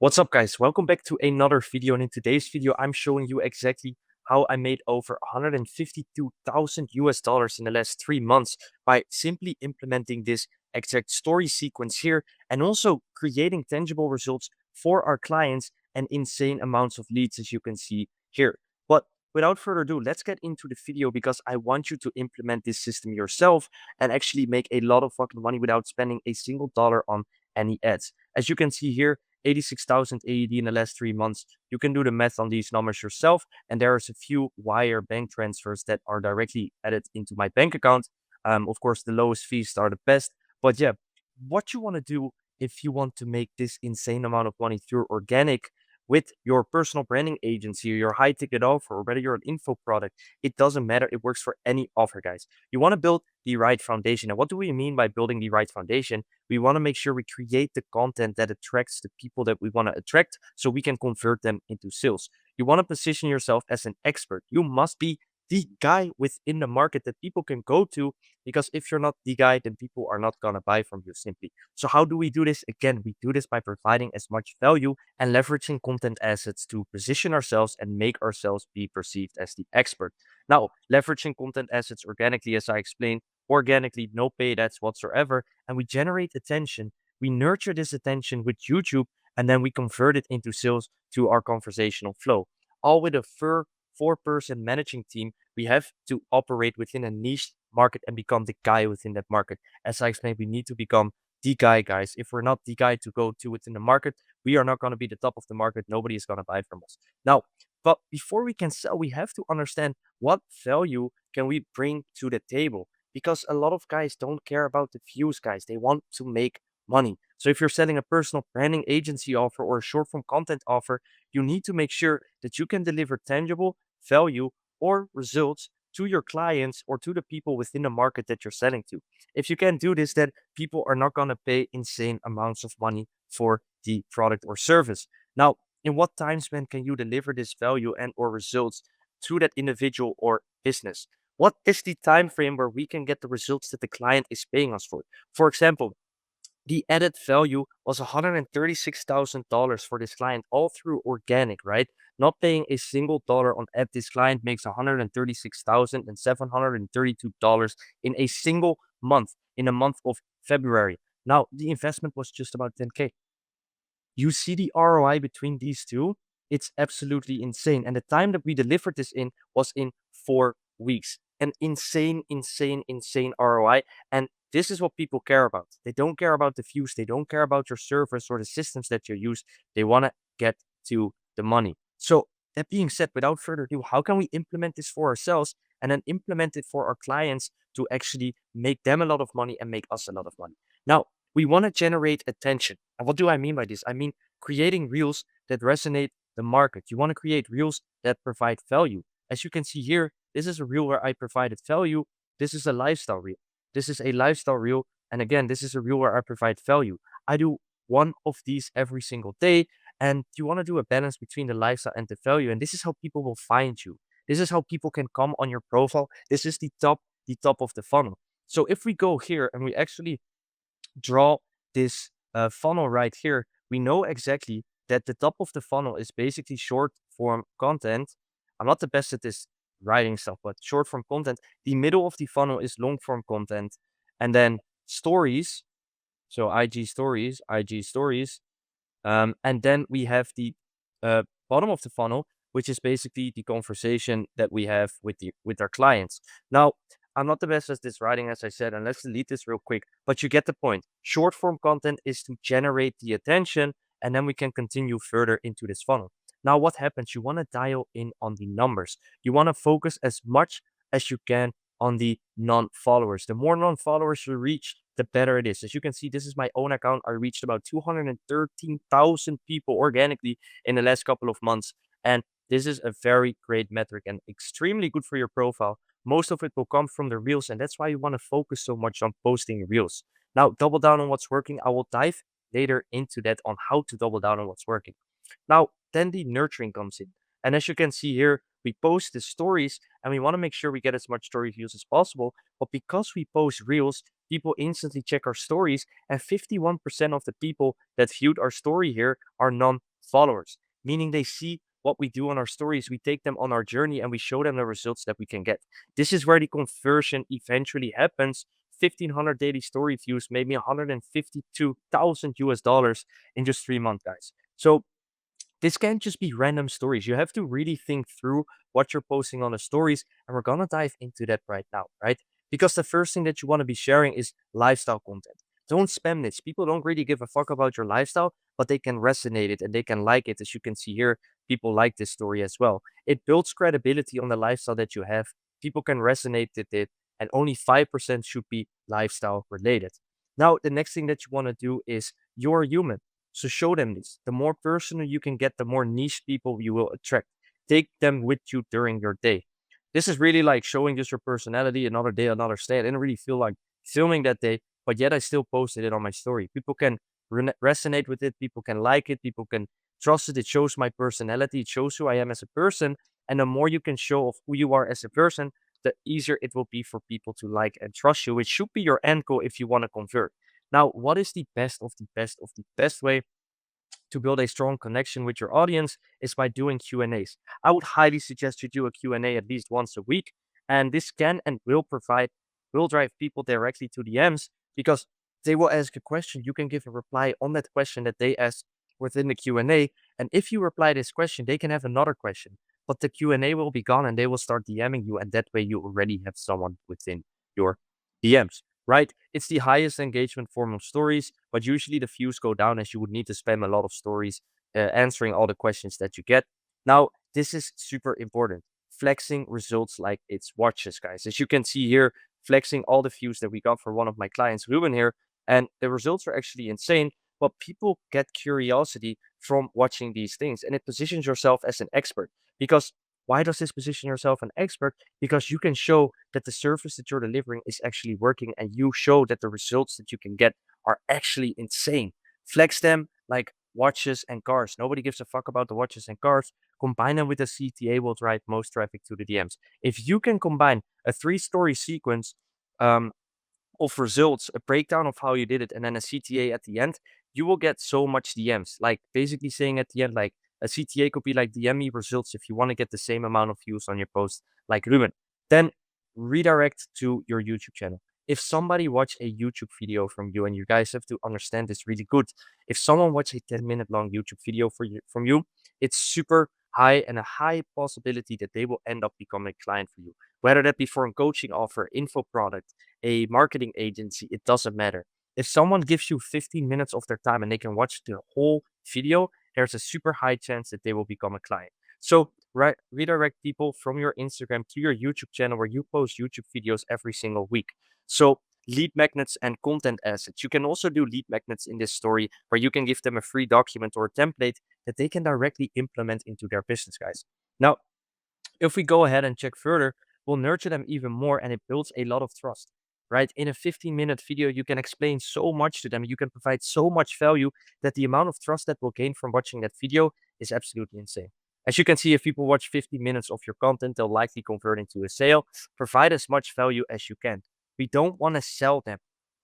What's up, guys? Welcome back to another video. And in today's video, I'm showing you exactly how I made over 152,000 US dollars in the last 3 months by simply implementing this exact story sequence here and also creating tangible results for our clients and insane amounts of leads, as you can see here. But without further ado, let's get into the video because I want you to implement this system yourself and actually make a lot of fucking money without spending a single dollar on any ads. As you can see here, 86,000 AED in the last 3 months. You can do the math on these numbers yourself. And there's a few wire bank transfers that are directly added into my bank account. Of course, the lowest fees are the best. But yeah, what you want to do if you want to make this insane amount of money through organic with your personal branding agency or your high ticket offer, or whether you're an info product, it doesn't matter. It works for any offer, guys. You want to build the right foundation. And what do we mean by building the right foundation? We want to make sure we create the content that attracts the people that we want to attract so we can convert them into sales. You want to position yourself as an expert. You must be the guy within the market that people can go to, because if you're not the guy, then people are not going to buy from you simply. So how do we do this? Again, we do this by providing as much value and leveraging content assets to position ourselves and make ourselves be perceived as the expert. Now, leveraging content assets organically, as I explained, organically, no paid ads whatsoever, and we generate attention. We nurture this attention with YouTube, and then we convert it into sales to our conversational flow. All with a four-person managing team. We have to operate within a niche market and become the guy within that market. As I explained, we need to become the guy, guys. If we're not the guy to go to within the market, we are not going to be the top of the market. Nobody is going to buy from us. Now, but before we can sell, we have to understand what value can we bring to the table, because a lot of guys don't care about the views, guys. They want to make money. So if you're selling a personal branding agency offer or a short form content offer, you need to make sure that you can deliver tangible value or results to your clients or to the people within the market that you're selling to. If you can't do this, then people are not going to pay insane amounts of money for the product or service. Now, in what time span can you deliver this value and or results to that individual or business? What is the time frame where we can get the results that the client is paying us for? For example, the added value was $136,000 for this client, all through organic, right? Not paying a single dollar on ad. This client makes $136,732 in a single month, in the month of February. Now, the investment was just about 10K. You see the ROI between these two? It's absolutely insane. And the time that we delivered this in was in 4 weeks. An insane ROI. And this is what people care about. They don't care about the views. They don't care about your service or the systems that you use. They want to get to the money. So that being said, without further ado, how can we implement this for ourselves and then implement it for our clients to actually make them a lot of money and make us a lot of money? Now, we want to generate attention. And what do I mean by this? I mean creating reels that resonate the market. You want to create reels that provide value. As you can see here, this is a reel where I provided value. This is a lifestyle reel. This is a lifestyle reel. And again, this is a reel where I provide value. I do one of these every single day. And you want to do a balance between the lifestyle and the value. And this is how people will find you. This is how people can come on your profile. This is the top of the funnel. So if we go here and we actually draw this funnel right here, we know exactly that the top of the funnel is basically short form content. I'm not the best at this writing stuff, but short form content. The middle of the funnel is long form content, and then stories. So IG stories, and then we have the bottom of the funnel, which is basically the conversation that we have with our clients. Now, I'm not the best at this writing, as I said, and let's delete this real quick, but you get the point. Short form content is to generate the attention, and then we can continue further into this funnel. Now, what happens? You want to dial in on the numbers. You want to focus as much as you can on the non-followers. The more non-followers you reach, the better it is. As you can see, this is my own account. I reached about 213,000 people organically in the last couple of months. And this is a very great metric and extremely good for your profile. Most of it will come from the reels, and that's why you want to focus so much on posting reels. Now, double down on what's working. I will dive later into that on how to double down on what's working. Now, then the nurturing comes in. And as you can see here, we post the stories and we want to make sure we get as much story views as possible. But because we post reels, people instantly check our stories, and 51% of the people that viewed our story here are non followers, meaning they see what we do on our stories, we take them on our journey, and we show them the results that we can get. This is where the conversion eventually happens. 1,500 daily story views made me 152,000 US dollars in just 3 months, guys. So this can't just be random stories. You have to really think through what you're posting on the stories. And we're going to dive into that right now, right? Because the first thing that you want to be sharing is lifestyle content. Don't spam this. People don't really give a fuck about your lifestyle, but they can resonate it and they can like it. As you can see here, people like this story as well. It builds credibility on the lifestyle that you have. People can resonate with it, and only 5% should be lifestyle related. Now, the next thing that you want to do is you're human. So show them this. The more personal you can get, the more niche people you will attract. Take them with you during your day. This is really like showing just your personality, another day, another stay. I didn't really feel like filming that day, but yet I still posted it on my story. People can resonate with it. People can like it. People can trust it. It shows my personality. It shows who I am as a person. And the more you can show of who you are as a person, the easier it will be for people to like and trust you, which should be your end goal if you want to convert. Now, what is the best of the best of the best way to build a strong connection with your audience is by doing Q&As. I would highly suggest you do a Q&A at least once a week, and this can and will drive people directly to DMs because they will ask a question. You can give a reply on that question that they ask within the Q&A, and if you reply this question, they can have another question, but the Q&A will be gone and they will start DMing you, and that way you already have someone within your DMs, right? It's the highest engagement form of stories, but usually the views go down as you would need to spam a lot of stories answering all the questions that you get. Now, this is super important. Flexing results like it's watches, guys. As you can see here, flexing all the views that we got for one of my clients, Ruben here, and the results are actually insane. But people get curiosity from watching these things, and it positions yourself as an expert. Because why does this position yourself an expert? Because you can show that the service that you're delivering is actually working, and you show that the results that you can get are actually insane. Flex them like watches and cars. Nobody gives a fuck about the watches and cars. Combine them with a CTA will drive most traffic to the DMs. If you can combine a three-story sequence um, of results, a breakdown of how you did it, and then a CTA at the end, you will get so much DMs. Like basically saying at the end, like a CTA could be like DM me results if you want to get the same amount of views on your post, like Ruben. Then redirect to your YouTube channel. If somebody watch a YouTube video from you, and you guys have to understand this really good, if someone watch a 10-minute long YouTube video from you, it's super high and a high possibility that they will end up becoming a client for you. Whether that be for a coaching offer, info product, a marketing agency, it doesn't matter. If someone gives you 15 minutes of their time and they can watch the whole video, there's a super high chance that they will become a client. So redirect people from your Instagram to your YouTube channel where you post YouTube videos every single week. So lead magnets and content assets. You can also do lead magnets in this story where you can give them a free document or a template that they can directly implement into their business, guys. Now, if we go ahead and check further, we'll nurture them even more and it builds a lot of trust, right? In a 15-minute video, you can explain so much to them. You can provide so much value that the amount of trust that we'll gain from watching that video is absolutely insane. As you can see, if people watch 50 minutes of your content, they'll likely convert into a sale. Provide as much value as you can. We don't want to sell them.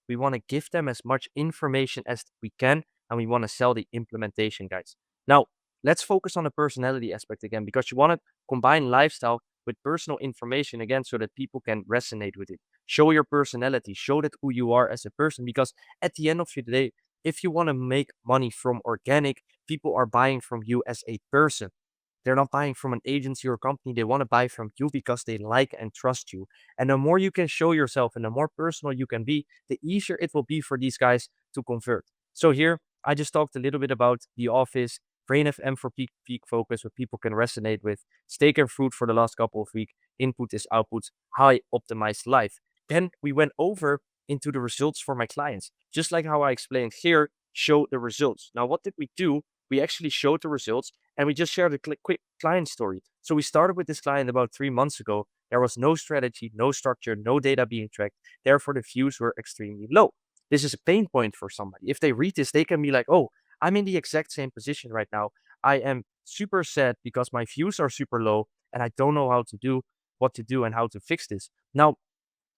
We want to give them as much information as we can, and we want to sell the implementation, guys. Now, let's focus on the personality aspect again, because you want to combine lifestyle with personal information again so that people can resonate with it. Show your personality, show that who you are as a person, because at the end of the day, if you want to make money from organic, people are buying from you as a person. They're not buying from an agency or company. They want to buy from you because they like and trust you. And the more you can show yourself and the more personal you can be, the easier it will be for these guys to convert. So here, I just talked a little bit about The Office, Brain FM for peak focus, what people can resonate with, Steak and Fruit for the last couple of weeks, Input is Output, how I optimize life. Then we went over into the results for my clients. Just like how I explained here, show the results. Now, what did we do? We actually showed the results and we just shared a quick client story. So we started with this client about 3 months ago. There was no strategy, no structure, no data being tracked. Therefore, the views were extremely low. This is a pain point for somebody. If they read this, they can be like, oh, I'm in the exact same position right now. I am super sad because my views are super low and I don't know what to do and how to fix this. Now,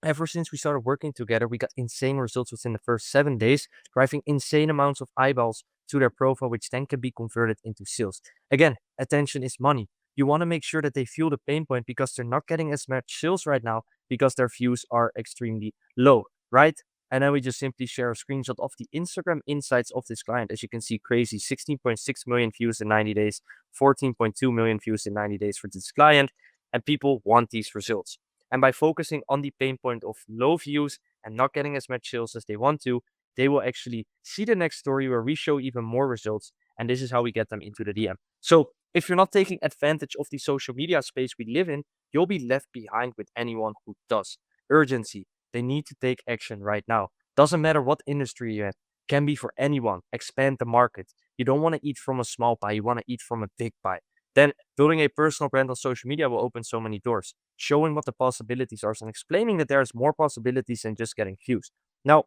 ever since we started working together, we got insane results within the first 7 days, driving insane amounts of eyeballs to their profile, which then can be converted into sales. Again, attention is money. You want to make sure that they feel the pain point because they're not getting as much sales right now because their views are extremely low, right? And then we just simply share a screenshot of the Instagram insights of this client. As you can see, crazy 16.6 million views in 90 days, 14.2 million views in 90 days for this client. And people want these results. And by focusing on the pain point of low views and not getting as much sales as they want to, they will actually see the next story where we show even more results. And this is how we get them into the DM. So if you're not taking advantage of the social media space we live in, you'll be left behind with anyone who does. Urgency. They need to take action right now. Doesn't matter what industry you're in. Can be for anyone. Expand the market. You don't want to eat from a small pie. You want to eat from a big pie. Then building a personal brand on social media will open so many doors, showing what the possibilities are and explaining that there's more possibilities than just getting views. Now,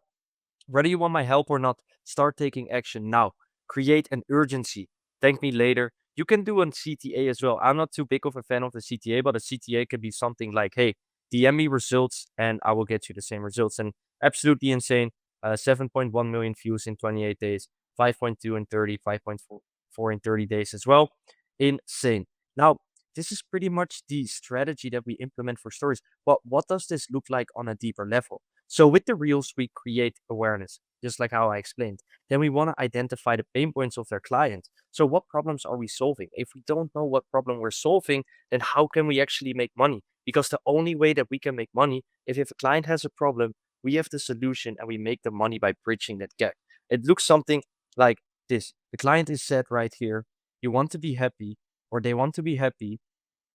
whether you want my help or not, start taking action now. Create an urgency. Thank me later. You can do a CTA as well. I'm not too big of a fan of the CTA, but a CTA can be something like, hey, DM me results and I will get you the same results. And absolutely insane. 7.1 million views in 28 days, 5.2 in 30, 5.4 in 30 days as well. Insane. Now, this is pretty much the strategy that we implement for stories. But what does this look like on a deeper level? So with the reels, we create awareness, just like how I explained. Then we want to identify the pain points of their client. So what problems are we solving? If we don't know what problem we're solving, then how can we actually make money? Because the only way that we can make money, if a client has a problem, we have the solution and we make the money by bridging that gap. It looks something like this. The client is said right here, you want to be happy, or they want to be happy,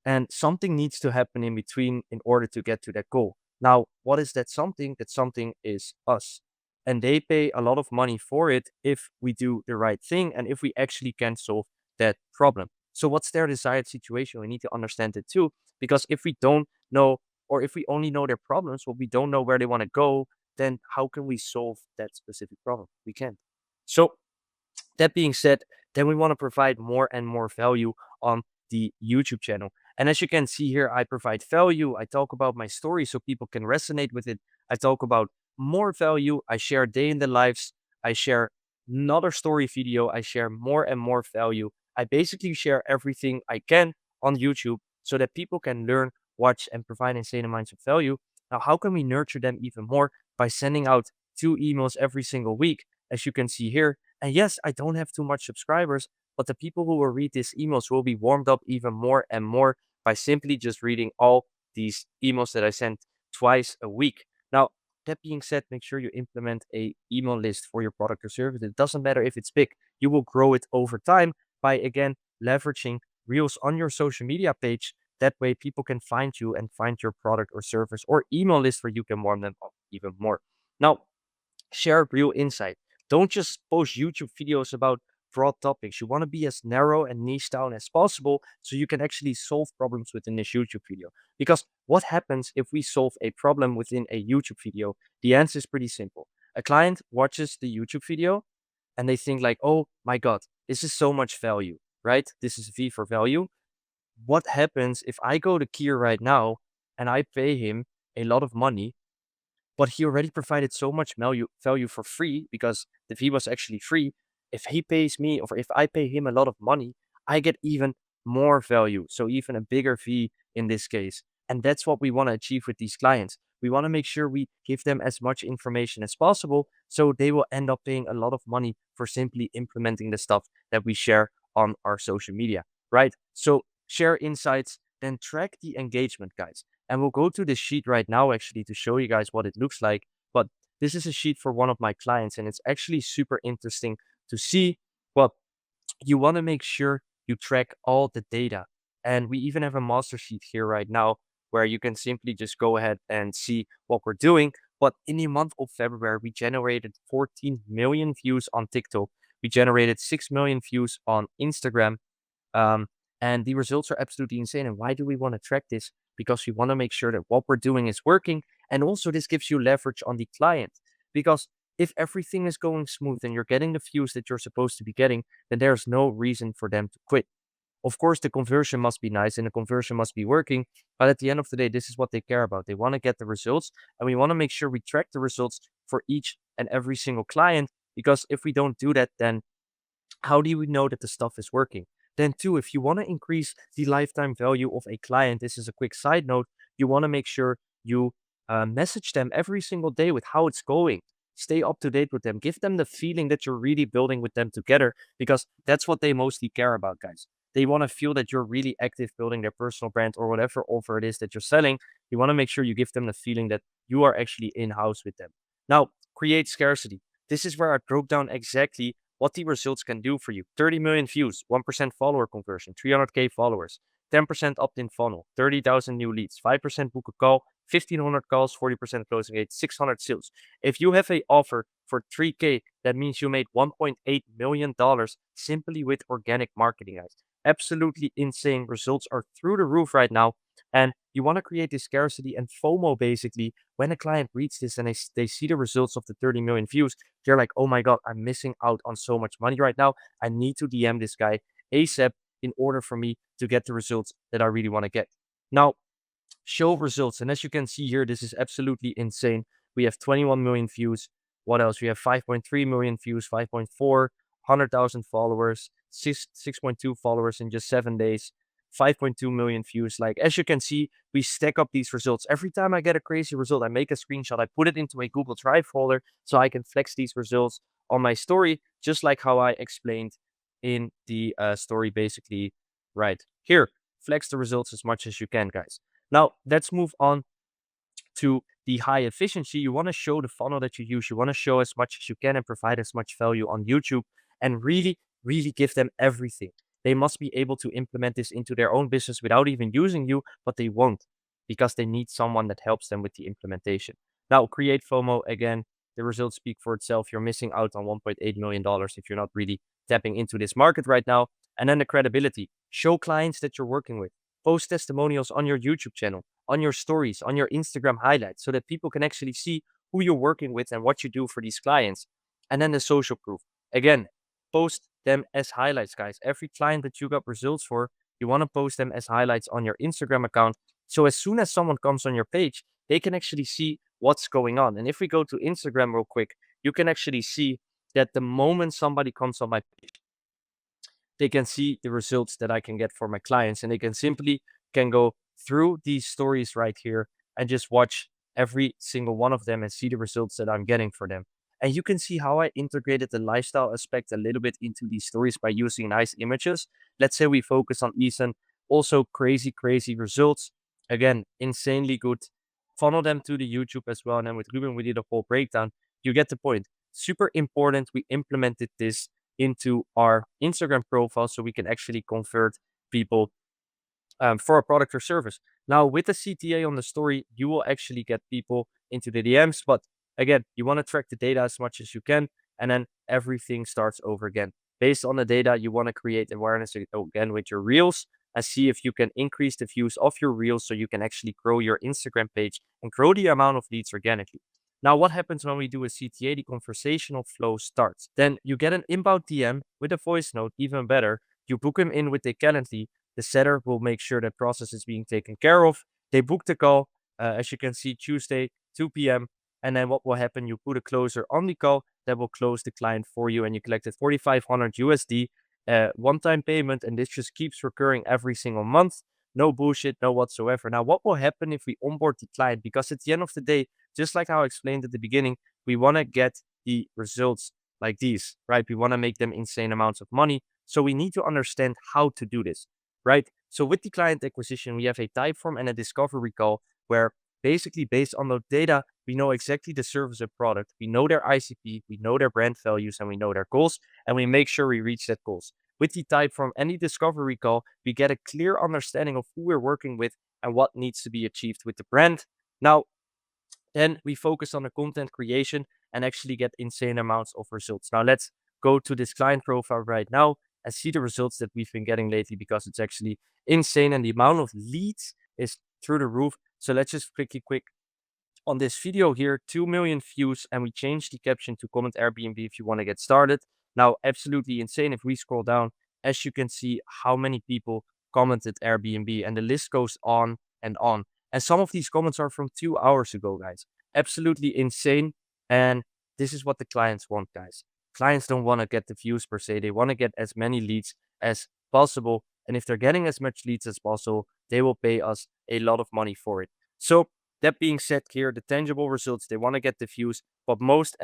and something needs to happen in between in order to get to that goal. Now, what is that something? That something is us. And they pay a lot of money for it if we do the right thing and if we actually can solve that problem. So, what's their desired situation? We need to understand it too. Because if we don't know, or if we only know their problems, but we don't know where they want to go, then how can we solve that specific problem? We can't. So, that being said, then we want to provide more and more value on the YouTube channel. And as you can see here, I provide value. I talk about my story so people can resonate with it. I talk about more value. I share day in the lives. I share another story video. I share more and more value. I basically share everything I can on YouTube so that people can learn, watch, and provide insane amounts of value. Now, how can we nurture them even more? By sending out 2 emails every single week, as you can see here. And yes, I don't have too much subscribers, but the people who will read these emails will be warmed up even more and more by simply just reading all these emails that I send twice a week. Now, that being said, make sure you implement a email list for your product or service. It doesn't matter if it's big. You will grow it over time by, again, leveraging reels on your social media page. That way people can find you and find your product or service or email list where you can warm them up even more. Now, share real insight. Don't just post YouTube videos about broad topics. You want to be as narrow and niche down as possible so you can actually solve problems within this YouTube video. Because what happens if we solve a problem within a YouTube video? The answer is pretty simple. A client watches the YouTube video and they think like, oh my God, this is so much value, right? This is V for value. What happens if I go to Kier right now and I pay him a lot of money, but he already provided so much value for free because the fee was actually free. If he pays me or if I pay him a lot of money, I get even more value. So even a bigger fee in this case. And that's what we want to achieve with these clients. We want to make sure we give them as much information as possible so they will end up paying a lot of money for simply implementing the stuff that we share on our social media, right? So share insights, then track the engagement, guys. And we'll go to this sheet right now actually to show you guys what it looks like. But this is a sheet for one of my clients and it's actually super interesting to see. Well, you want to make sure you track all the data. And we even have a master sheet here right now where you can simply just go ahead and see what we're doing. But in the month of February, we generated 14 million views on TikTok. We generated 6 million views on Instagram. Um, and the results are absolutely insane. And why do we want to track this? Because we want to make sure that what we're doing is working. And also, this gives you leverage on the client. Because if everything is going smooth and you're getting the views that you're supposed to be getting, then there's no reason for them to quit. Of course, the conversion must be nice and the conversion must be working. But at the end of the day, this is what they care about. They want to get the results. And we want to make sure we track the results for each and every single client. Because if we don't do that, then How do we know that the stuff is working? Then two, if you want to increase the lifetime value of a client, this is a quick side note, you want to make sure you message them every single day with how it's going. Stay up to date with them. Give them the feeling that you're really building with them together, because that's what they mostly care about, guys. They want to feel that you're really active building their personal brand or whatever offer it is that you're selling. You want to make sure you give them the feeling that you are actually in house with them. Now, create scarcity. This is where I broke down exactly what the results can do for you. 30 million views, 1% follower conversion, 300K followers, 10% opt-in funnel, 30,000 new leads, 5% book a call, 1,500 calls, 40% closing rate, 600 sales. If you have a offer for 3K, that means you made $1.8 million simply with organic marketing, guys. Absolutely insane. Results are through the roof right now. And you want to create this scarcity and FOMO basically. When a client reads this and they see the results of the 30 million views, they're like, oh my God, I'm missing out on so much money right now. I need to DM this guy ASAP in order for me to get the results that I really want to get. Now, show results. And as you can see here, this is absolutely insane. We have 21 million views. What else? We have 5.3 million views, 5.4, 100,000 followers, 6.2 followers in just 7 days, 5.2 million views. Like, as you can see, we stack up these results. Every time I get a crazy result, I make a screenshot, I put it into a Google Drive folder so I can flex these results on my story, just like how I explained in the story basically right here. Flex the results as much as you can, guys. Now, let's move on to the high efficiency. You want to show the funnel that you use. You want to show as much as you can and provide as much value on YouTube and really, really give them everything. They must be able to implement this into their own business without even using you, but they won't because they need someone that helps them with the implementation. Now, create FOMO again. The results speak for itself. You're missing out on $1.8 million if you're not really tapping into this market right now. And then the credibility. Show clients that you're working with. Post testimonials on your YouTube channel, on your stories, on your Instagram highlights, so that people can actually see who you're working with and what you do for these clients. And then the social proof. Again, post them as highlights, guys. Every client that you got results for, you want to post them as highlights on your Instagram account. So as soon as someone comes on your page, they can actually see what's going on. And if we go to Instagram real quick, you can actually see that the moment somebody comes on my page, they can see the results that I can get for my clients, and they can simply can go through these stories right here and just watch every single one of them and see the results that I'm getting for them. And you can see how I integrated the lifestyle aspect a little bit into these stories by using nice images. Let's say we focus on Ethan, also crazy, crazy results. Again, insanely good. Funnel them to the YouTube as well. And then with Ruben, we did a whole breakdown. You get the point. Super important. We implemented this into our Instagram profile so we can actually convert people for a product or service. Now, with the CTA on the story, you will actually get people into the DMs. But again, you want to track the data as much as you can, and then everything starts over again. Based on the data, you want to create awareness again with your reels and see if you can increase the views of your reels so you can actually grow your Instagram page and grow the amount of leads organically. Now, what happens when we do a CTA? The conversational flow starts. Then you get an inbound DM with a voice note, even better. You book them in with a Calendly. The setter will make sure that process is being taken care of. They book the call, as you can see, Tuesday, 2 p.m. And then what will happen? You put a closer on the call that will close the client for you, and you collected 4,500 USD, one-time payment, and this just keeps recurring every single month. No bullshit, no whatsoever. Now, what will happen if we onboard the client? Because at the end of the day, just like how I explained at the beginning, we want to get the results like these, right? We want to make them insane amounts of money. So we need to understand how to do this, right? So with the client acquisition, we have a type form and a discovery call where basically based on the data, we know exactly the service or product. We know their ICP, we know their brand values, and we know their goals, and we make sure we reach that goals. With the type form and the discovery call, we get a clear understanding of who we're working with and what needs to be achieved with the brand. Now, then we focus on the content creation and actually get insane amounts of results. Now let's go to this client profile right now and see the results that we've been getting lately, because it's actually insane and the amount of leads is through the roof. So let's just quick on this video here, 2 million views, and we changed the caption to comment Airbnb if you want to get started. Now, absolutely insane. If we scroll down, as you can see how many people commented Airbnb, and the list goes on and on. And some of these comments are from 2 hours ago, guys. Absolutely insane. And this is what the clients want, guys. clients don't want to get the views per se. They want to get as many leads as possible. And if they're getting as much leads as possible, they will pay us a lot of money for it. So that being said here, the tangible results, they want to get the views, but most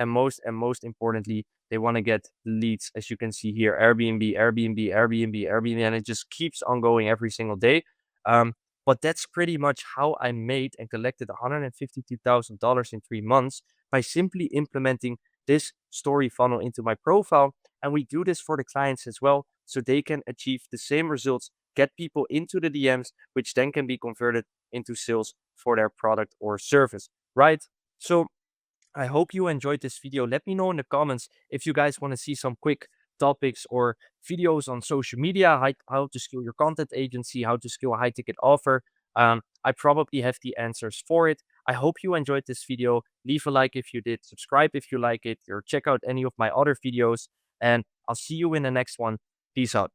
importantly, they want to get leads. As you can see here, Airbnb, Airbnb, Airbnb, Airbnb, and it just keeps on going every single day. But that's pretty much how I made and collected $152,000 in 3 months by simply implementing this story funnel into my profile. And we do this for the clients as well, so they can achieve the same results, get people into the DMs, which then can be converted into sales for their product or service, right? So I hope you enjoyed this video. Let me know in the comments if you guys want to see some quick topics or videos on social media, how to scale your content agency, how to scale a high ticket offer. I probably have the answers for it. I hope you enjoyed this video. Leave a like if you did, subscribe if you like it, or check out any of my other videos. And I'll see you in the next one. Peace out.